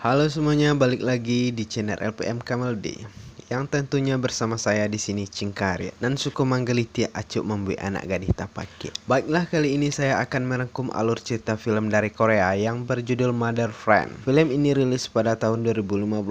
Halo semuanya, balik lagi di channel LPM Kamaldi. Yang tentunya bersama saya di sini Cingkarya dan suku manggelitia acuk membui anak gadis tapake. Baiklah, kali ini saya akan merangkum alur cerita film dari Korea yang berjudul Mother Friend. Film ini rilis pada tahun 2015.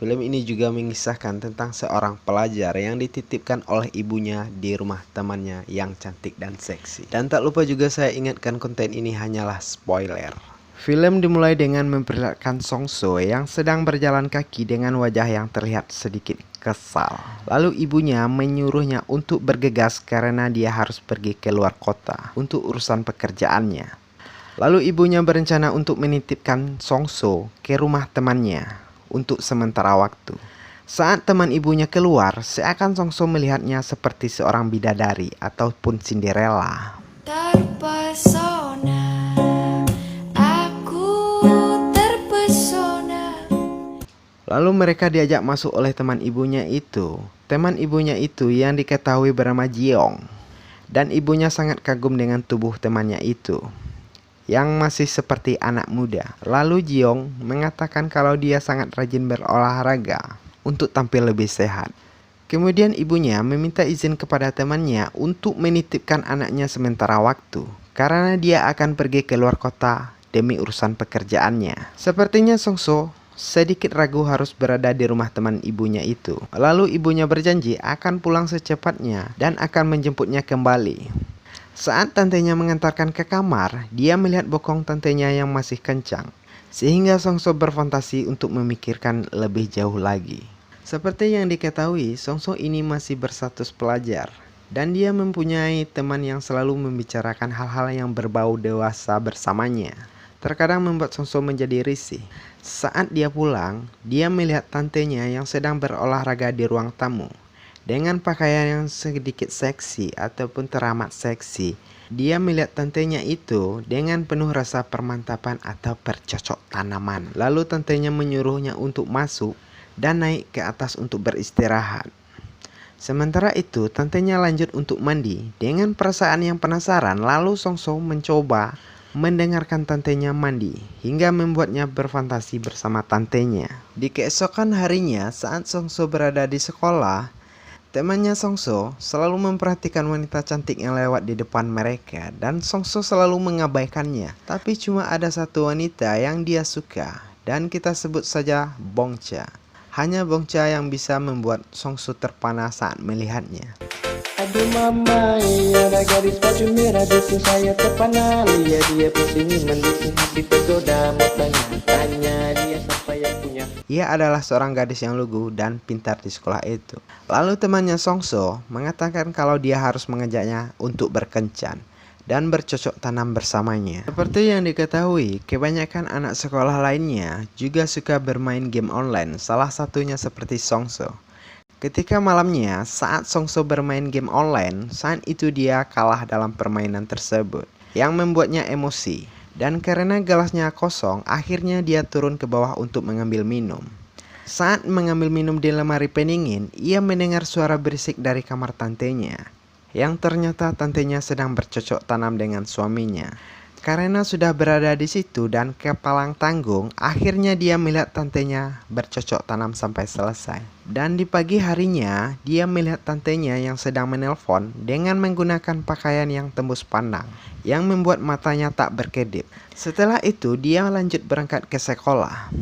Film ini juga mengisahkan tentang seorang pelajar yang dititipkan oleh ibunya di rumah temannya yang cantik dan seksi. Dan tak lupa juga saya ingatkan, konten ini hanyalah spoiler. Film dimulai dengan memperlihatkan Song So yang sedang berjalan kaki dengan wajah yang terlihat sedikit kesal. Lalu ibunya menyuruhnya untuk bergegas karena dia harus pergi ke luar kota untuk urusan pekerjaannya. Lalu ibunya berencana untuk menitipkan Song So ke rumah temannya untuk sementara waktu. Saat teman ibunya keluar, seakan Song So melihatnya seperti seorang bidadari ataupun Cinderella. Lalu mereka diajak masuk oleh teman ibunya itu. Teman ibunya itu yang diketahui bernama Jeong. Dan ibunya sangat kagum dengan tubuh temannya itu, yang masih seperti anak muda. Lalu Jeong mengatakan kalau dia sangat rajin berolahraga untuk tampil lebih sehat. Kemudian ibunya meminta izin kepada temannya untuk menitipkan anaknya sementara waktu, karena dia akan pergi ke luar kota demi urusan pekerjaannya. Sepertinya Song So sedikit ragu harus berada di rumah teman ibunya itu. Lalu ibunya berjanji akan pulang secepatnya dan akan menjemputnya kembali. Saat tantenya mengantarkan ke kamar, dia melihat bokong tantenya yang masih kencang, sehingga Song So berfantasi untuk memikirkan lebih jauh lagi. Seperti yang diketahui, Song So ini masih berstatus pelajar, dan dia mempunyai teman yang selalu membicarakan hal-hal yang berbau dewasa bersamanya. Terkadang membuat Song So menjadi risih. Saat dia pulang, dia melihat tantenya yang sedang berolahraga di ruang tamu. Dengan pakaian yang sedikit seksi ataupun teramat seksi, dia melihat tantenya itu dengan penuh rasa permantapan atau bercocok tanaman. Lalu tantenya menyuruhnya untuk masuk dan naik ke atas untuk beristirahat. Sementara itu, tantenya lanjut untuk mandi. Dengan perasaan yang penasaran, lalu Song So mencoba mendengarkan tantenya mandi hingga membuatnya berfantasi bersama tantenya. Di keesokan harinya, saat Song So berada di sekolah, temannya Song So selalu memperhatikan wanita cantik yang lewat di depan mereka, dan Song So selalu mengabaikannya. Tapi cuma ada satu wanita yang dia suka, dan kita sebut saja Bong Cha. Hanya Bong Cha yang bisa membuat Song So terpana saat melihatnya. Aduh mama, ada gadis baju merah, bikin saya terpana. Lihat dia pusingin, mendukung hati tergoda. Mau tanya dia siapa yang punya. Ia adalah seorang gadis yang lugu dan pintar di sekolah itu. Lalu temannya Song So mengatakan kalau dia harus mengajaknya untuk berkencan dan bercocok tanam bersamanya. Seperti yang diketahui, kebanyakan anak sekolah lainnya juga suka bermain game online, salah satunya seperti Song So. Ketika malamnya, saat Song So bermain game online, saat itu dia kalah dalam permainan tersebut, yang membuatnya emosi. Dan karena gelasnya kosong, akhirnya dia turun ke bawah untuk mengambil minum. Saat mengambil minum di lemari pendingin, ia mendengar suara berisik dari kamar tantenya, yang ternyata tantenya sedang bercocok tanam dengan suaminya. Karena sudah berada di situ dan kepalang tanggung, akhirnya dia melihat tantenya bercocok tanam sampai selesai. Dan di pagi harinya, dia melihat tantenya yang sedang menelpon dengan menggunakan pakaian yang tembus pandang, yang membuat matanya tak berkedip. Setelah itu, dia lanjut berangkat ke sekolah.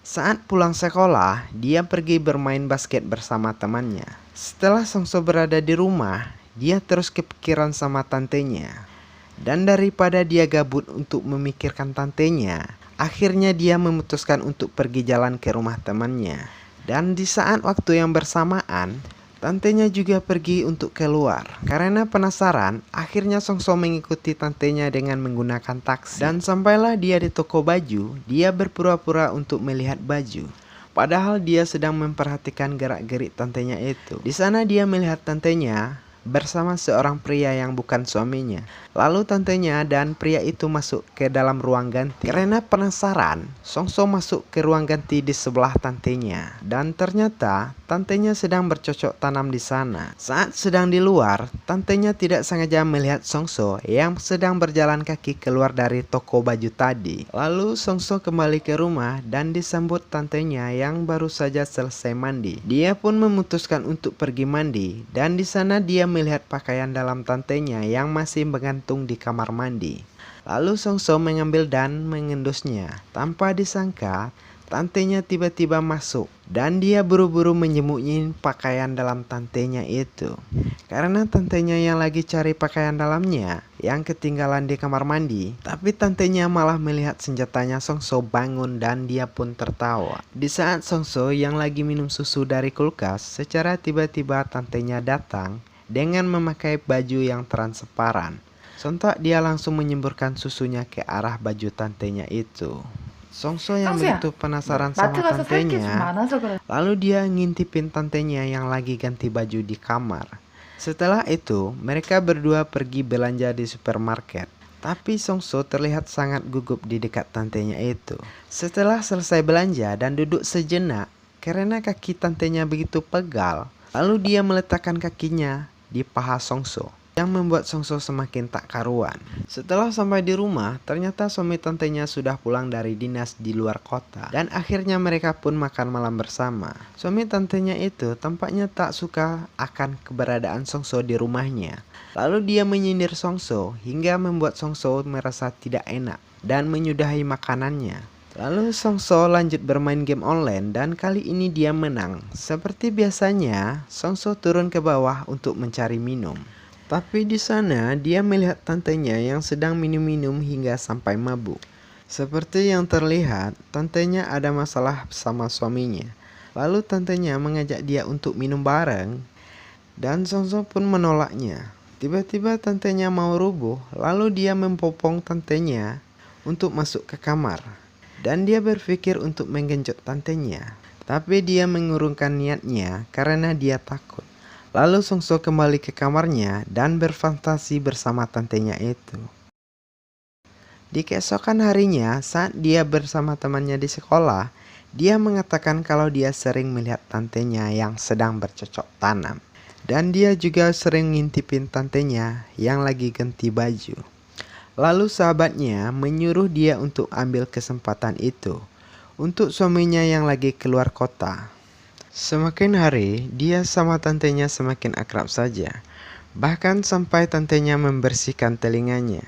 Saat pulang sekolah, dia pergi bermain basket bersama temannya. Setelah Song So berada di rumah, dia terus kepikiran sama tantenya. Dan daripada dia gabut untuk memikirkan tantenya, akhirnya dia memutuskan untuk pergi jalan ke rumah temannya. Dan di saat waktu yang bersamaan, tantenya juga pergi untuk keluar. Karena penasaran, akhirnya Song So mengikuti tantenya dengan menggunakan taksi. Dan sampailah dia di toko baju, dia berpura-pura untuk melihat baju. Padahal dia sedang memperhatikan gerak-gerik tantenya itu. Di sana dia melihat tantenya bersama seorang pria yang bukan suaminya. Lalu tantenya dan pria itu masuk ke dalam ruang ganti. Karena penasaran, Songso masuk ke ruang ganti di sebelah tantenya. Dan ternyata tantenya sedang bercocok tanam di sana. Saat sedang di luar, tantenya tidak sengaja melihat Songso yang sedang berjalan kaki keluar dari toko baju tadi. Lalu Songso kembali ke rumah dan disambut tantenya yang baru saja selesai mandi. Dia pun memutuskan untuk pergi mandi dan di sana dia melihat pakaian dalam tantenya yang masih menggantung di kamar mandi. Lalu Songso mengambil dan mengendusnya. Tanpa disangka, tantenya tiba-tiba masuk dan dia buru-buru menyembunyikan pakaian dalam tantenya itu. Karena tantenya yang lagi cari pakaian dalamnya yang ketinggalan di kamar mandi, tapi tantenya malah melihat senjatanya Songso bangun dan dia pun tertawa. Di saat Songso yang lagi minum susu dari kulkas, secara tiba-tiba tantenya datang dengan memakai baju yang transparan. Sontak dia langsung menyemburkan susunya ke arah baju tantenya itu. Songso yang Songso ya? begitu penasaran sama 마트 가서 살 게 좀 tantenya, 많아서 그래. lalu dia ngintipin tantenya yang lagi ganti baju di kamar. Setelah itu, mereka berdua pergi belanja di supermarket. Tapi Songso terlihat sangat gugup di dekat tantenya itu. Setelah selesai belanja dan duduk sejenak, karena kaki tantenya begitu pegal, lalu dia meletakkan kakinya di paha Songso, yang membuat Songso semakin tak karuan. Setelah sampai di rumah, ternyata suami tantenya sudah pulang dari dinas di luar kota. Dan akhirnya mereka pun makan malam bersama. Suami tantenya itu tampaknya tak suka akan keberadaan Songso di rumahnya. Lalu dia menyindir Songso hingga membuat Songso merasa tidak enak dan menyudahi makanannya. Lalu Songso lanjut bermain game online dan kali ini dia menang. Seperti biasanya, Songso turun ke bawah untuk mencari minum. Tapi di sana dia melihat tantenya yang sedang minum-minum hingga sampai mabuk. Seperti yang terlihat, tantenya ada masalah sama suaminya. Lalu tantenya mengajak dia untuk minum bareng dan Songso pun menolaknya. Tiba-tiba tantenya mau rubuh, lalu dia mempopong tantenya untuk masuk ke kamar. Dan dia berpikir untuk menggenjot tantenya. Tapi dia mengurungkan niatnya karena dia takut. Lalu Songso kembali ke kamarnya dan berfantasi bersama tantenya itu. Di keesokan harinya, saat dia bersama temannya di sekolah, dia mengatakan kalau dia sering melihat tantenya yang sedang bercocok tanam. Dan dia juga sering ngintipin tantenya yang lagi ganti baju. Lalu sahabatnya menyuruh dia untuk ambil kesempatan itu untuk suaminya yang lagi keluar kota. Semakin hari, dia sama tantenya semakin akrab saja. Bahkan sampai tantenya membersihkan telinganya.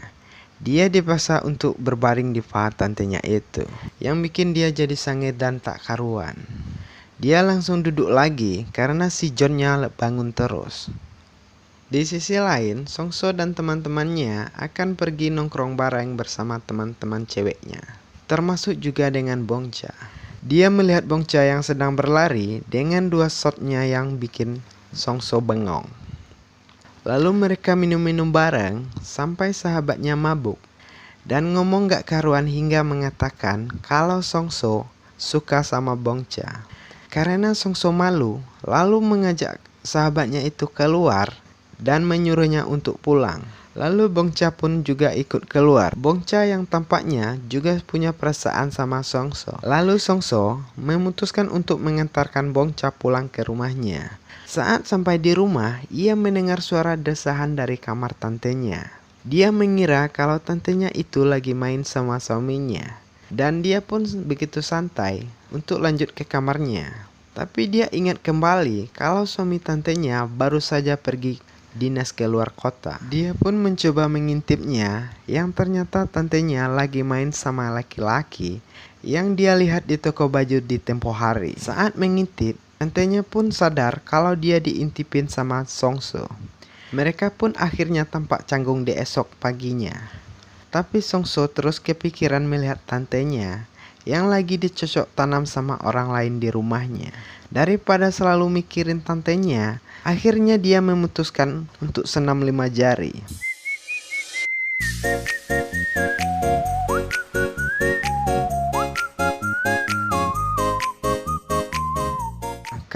Dia dipaksa untuk berbaring di paha tantenya itu, yang bikin dia jadi sange dan tak karuan. Dia langsung duduk lagi karena si Johnnya bangun terus. Di sisi lain, Songso dan teman-temannya akan pergi nongkrong bareng bersama teman-teman ceweknya, termasuk juga dengan Bongcha. Dia melihat Bongcha yang sedang berlari dengan dua shotnya yang bikin Songso bengong. Lalu mereka minum-minum bareng sampai sahabatnya mabuk dan ngomong gak karuan hingga mengatakan kalau Songso suka sama Bongcha. Karena Songso malu, lalu mengajak sahabatnya itu keluar dan menyuruhnya untuk pulang. Lalu Bongcha pun juga ikut keluar. Bongcha yang tampaknya juga punya perasaan sama Songso. Lalu Songso memutuskan untuk mengantarkan Bongcha pulang ke rumahnya. Saat sampai di rumah, ia mendengar suara desahan dari kamar tantenya. Dia mengira kalau tantenya itu lagi main sama suaminya. Dan dia pun begitu santai untuk lanjut ke kamarnya. Tapi dia ingat kembali kalau suami tantenya baru saja pergi dinas keluar kota. Dia pun mencoba mengintipnya, yang ternyata tantenya lagi main sama laki-laki yang dia lihat di toko baju di tempo hari. Saat mengintip, tantenya pun sadar kalau dia diintipin sama Songso. Mereka pun akhirnya tampak canggung di esok paginya. Tapi Songso terus kepikiran melihat tantenya yang lagi dicocok tanam sama orang lain di rumahnya. Daripada selalu mikirin tantenya, akhirnya dia memutuskan untuk senam 5 jari.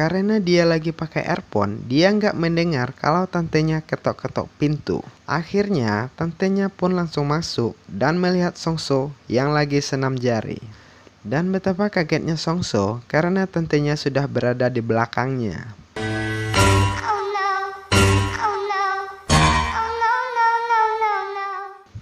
Karena dia lagi pakai earphone, dia nggak mendengar kalau tantenya ketok-ketok pintu. Akhirnya, tantenya pun langsung masuk dan melihat Songso yang lagi senam jari. Dan betapa kagetnya Songso karena tantenya sudah berada di belakangnya.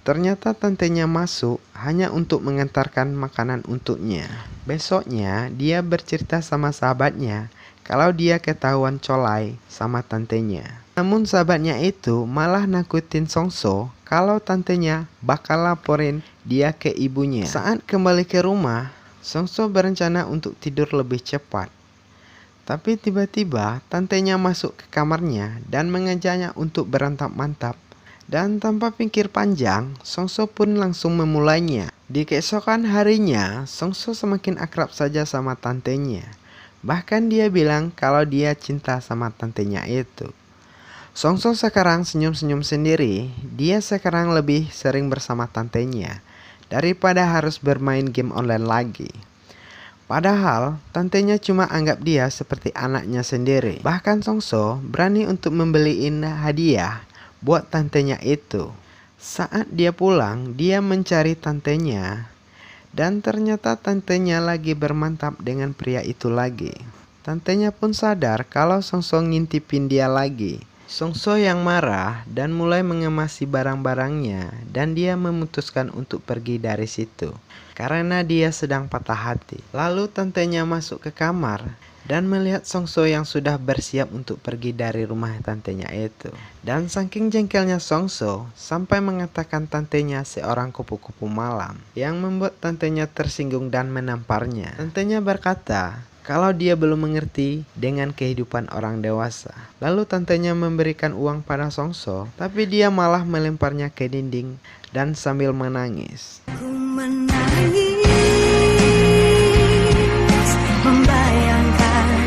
Ternyata tantenya masuk hanya untuk mengantarkan makanan untuknya. Besoknya, dia bercerita sama sahabatnya kalau dia ketahuan colai sama tantenya. Namun sahabatnya itu malah nakutin Songso kalau tantenya bakal laporin dia ke ibunya. Saat kembali ke rumah, Songso berencana untuk tidur lebih cepat. Tapi tiba-tiba tantenya masuk ke kamarnya dan mengajaknya untuk berantap-mantap. Dan tanpa pikir panjang, Songso pun langsung memulainya. Di keesokan harinya, Songso semakin akrab saja sama tantenya. Bahkan dia bilang kalau dia cinta sama tantenya itu. Songso sekarang senyum-senyum sendiri. Dia sekarang lebih sering bersama tantenya daripada harus bermain game online lagi. Padahal tantenya cuma anggap dia seperti anaknya sendiri. Bahkan Songso berani untuk membeliin hadiah buat tantenya itu. Saat dia pulang, dia mencari tantenya dan ternyata tantenya lagi bermantap dengan pria itu lagi. Tantenya pun sadar kalau Songso ngintipin dia lagi. Songso yang marah dan mulai mengemasi barang-barangnya dan dia memutuskan untuk pergi dari situ karena dia sedang patah hati. Lalu tantenya masuk ke kamar dan melihat Songso yang sudah bersiap untuk pergi dari rumah tantenya itu. Dan saking jengkelnya Songso sampai mengatakan tantenya seorang kupu-kupu malam yang membuat tantenya tersinggung dan menamparnya. Tantenya berkata kalau dia belum mengerti dengan kehidupan orang dewasa. Lalu tantenya memberikan uang pada Songso, tapi dia malah melemparnya ke dinding dan sambil menangis. Ku menangis, membayangkan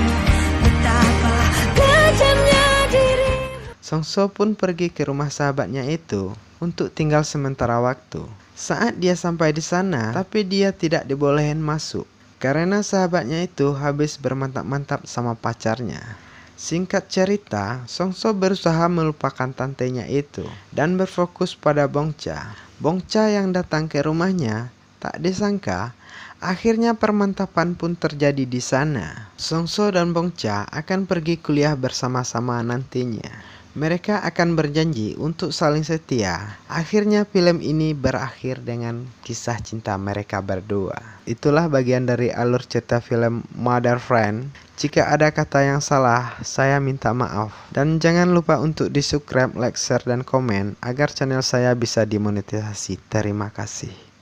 betapa kejamnya diri. Songso pun pergi ke rumah sahabatnya itu untuk tinggal sementara waktu. Saat dia sampai di sana, tapi dia tidak dibolehin masuk karena sahabatnya itu habis bermantap-mantap sama pacarnya. Singkat cerita, Songso berusaha melupakan tantenya itu dan berfokus pada Bongcha. Bongcha yang datang ke rumahnya tak disangka akhirnya permantapan pun terjadi di sana. Songso dan Bongcha akan pergi kuliah bersama-sama nantinya. Mereka akan berjanji untuk saling setia. Akhirnya film ini berakhir dengan kisah cinta mereka berdua. Itulah bagian dari alur cerita film Mother Friend. Jika ada kata yang salah, saya minta maaf. Dan jangan lupa untuk di subscribe, like, share, dan komen agar channel saya bisa dimonetisasi. Terima kasih.